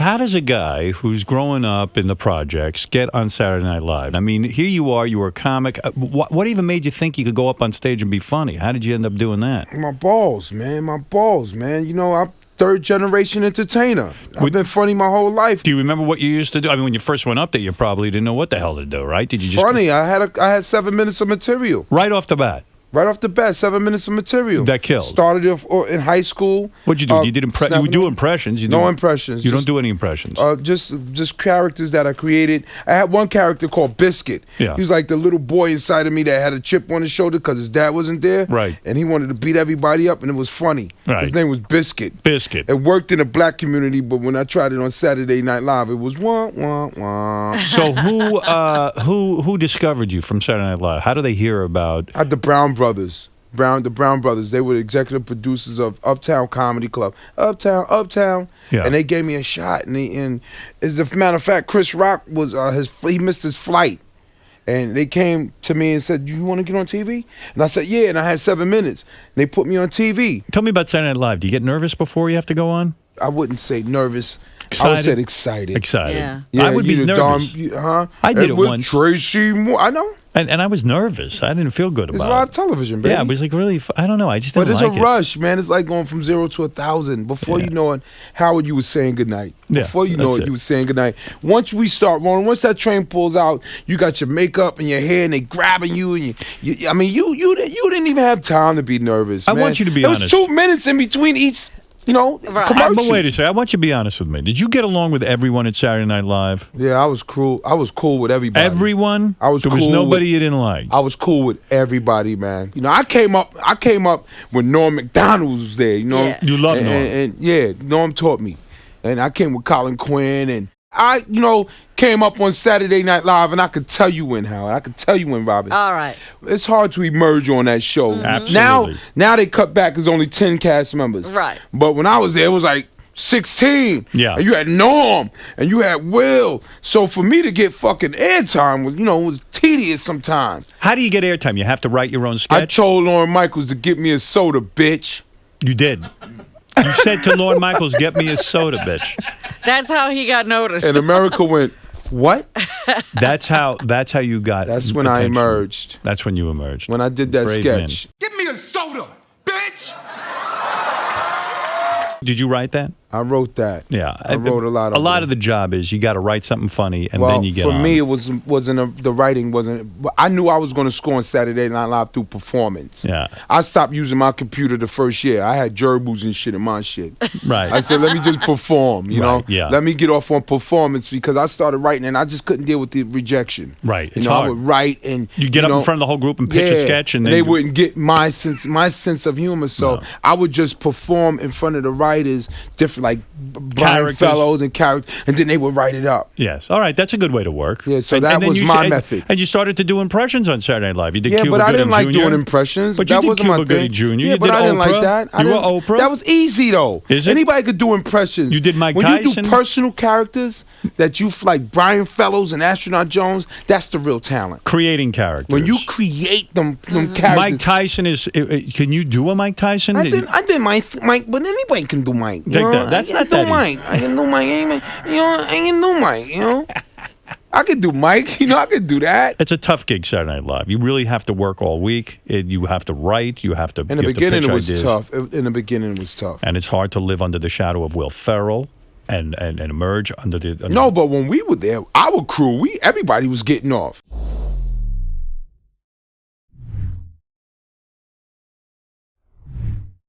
how does a guy who's growing up in the projects get on Saturday Night Live? I mean, here you are, you were a comic. What even made you think you could go up on stage and be funny? How did you end up doing that? My balls, man. You know, I'm third-generation entertainer. I've been funny my whole life. Do you remember what you used to do? I mean, when you first went up there, you probably didn't know what the hell to do, right? Did you just... Funny, I had 7 minutes of material. Right off the bat? Right off the bat, 7 minutes of material. That killed. Started in high school. What'd you do? You would do impressions. No impressions. You don't do any impressions. Just characters that I created. I had one character called Biscuit. Yeah. He was like the little boy inside of me that had a chip on his shoulder because his dad wasn't there. Right. And he wanted to beat everybody up, and it was funny. Right. His name was Biscuit. Biscuit. It worked in the black community, but when I tried it on Saturday Night Live, it was wah, wah, wah. So who discovered you from Saturday Night Live? How do they hear about... The Brown Brothers. The Brown Brothers, they were the executive producers of Uptown Comedy Club. Uptown. Yeah. And they gave me a shot. And as a matter of fact, Chris Rock was he missed his flight. And they came to me and said, "You want to get on TV?" And I said, "Yeah." And I had 7 minutes. And they put me on TV. Tell me about Saturday Night Live. Do you get nervous before you have to go on? I wouldn't say nervous. Excited? I would say excited. Excited. Yeah. I would be nervous. I did it once. Tracy Morgan. I know. And I was nervous. I didn't feel good about it. It's live television, baby. Yeah, it was like really, I don't know. I just didn't like it. But it's a rush, man. It's like going from 0 to 1,000. Before you know it, Howard, you was saying goodnight. Before you know it, you was saying goodnight. Once we start rolling, once that train pulls out, you got your makeup and your hair, and they grabbing you. And you didn't even have time to be nervous, man. I want you to be honest. It was 2 minutes in between each... commercial. But wait a second. I want you to be honest with me. Did you get along with everyone at Saturday Night Live? Yeah, I was cool. I was cool with everybody. Everyone? There was nobody you didn't like? I was cool with everybody, man. You know, I came up when Norm Macdonald was there, you know. Yeah. You love Norm. And Norm taught me. And I came with Colin Quinn, and I, came up on Saturday Night Live, and I could tell you when, Howard. I could tell you when, Robin. All right. It's hard to emerge on that show. Mm-hmm. Absolutely. Now they cut back. There's only 10 cast members. Right. But when I was there, it was like 16. Yeah. And you had Norm, and you had Will. So for me to get fucking airtime was tedious sometimes. How do you get airtime? You have to write your own sketch? I told Lorne Michaels to get me a soda, bitch. You did. You said to Lorne Michaels, "Get me a soda, bitch." That's how he got noticed. And America went, "What?" That's how you got. That's when I emerged. That's when you emerged. When I did that Brave sketch. man. Give me a soda, bitch! Did you write that? I wrote that. Yeah, I wrote a lot of it. A lot of the job is you got to write something funny and well, then you get on. for me, it the writing wasn't. I knew I was going to score on Saturday Night Live through performance. Yeah. I stopped using my computer the first year. I had gerbils and shit in my shit. Right. I said, let me just perform. You know. Yeah. Let me get off on performance because I started writing and I just couldn't deal with the rejection. Right. It's I hard. would write and you get up in front of the whole group and pitch a sketch and they wouldn't get my sense of humor. So I would just perform in front of the writers, different like Brian Fellows and characters, and then they would write it up. Yes. All right. That's a good way to work. Yeah, so that was my method. And you started to do impressions on Saturday Night Live. You did Cuba but I didn't like Jr. doing impressions. But that you did wasn't Cuba my Gooding thing. Jr. Yeah, You but did I didn't Oprah. like that. You were Oprah? That was easy, though. Is it? Anybody could do impressions. You did Mike when Tyson? When you do personal characters that you like Brian Fellows and Astronaut Jones, that's the real talent. Creating characters. When you create them characters. Mike Tyson is... Can you do a Mike Tyson? I did Mike, but anybody can do Mike. That's not that Mike. I can do Mike. I can do Mike, I could do Mike. I could do that. It's a tough gig, Saturday Night Live. You really have to work all week. You have to write. You have to In the beginning, it was ideas. tough. In the beginning, it was tough. And it's hard to live under the shadow of Will Ferrell and emerge under the... No, but when we were there, our crew, everybody was getting off.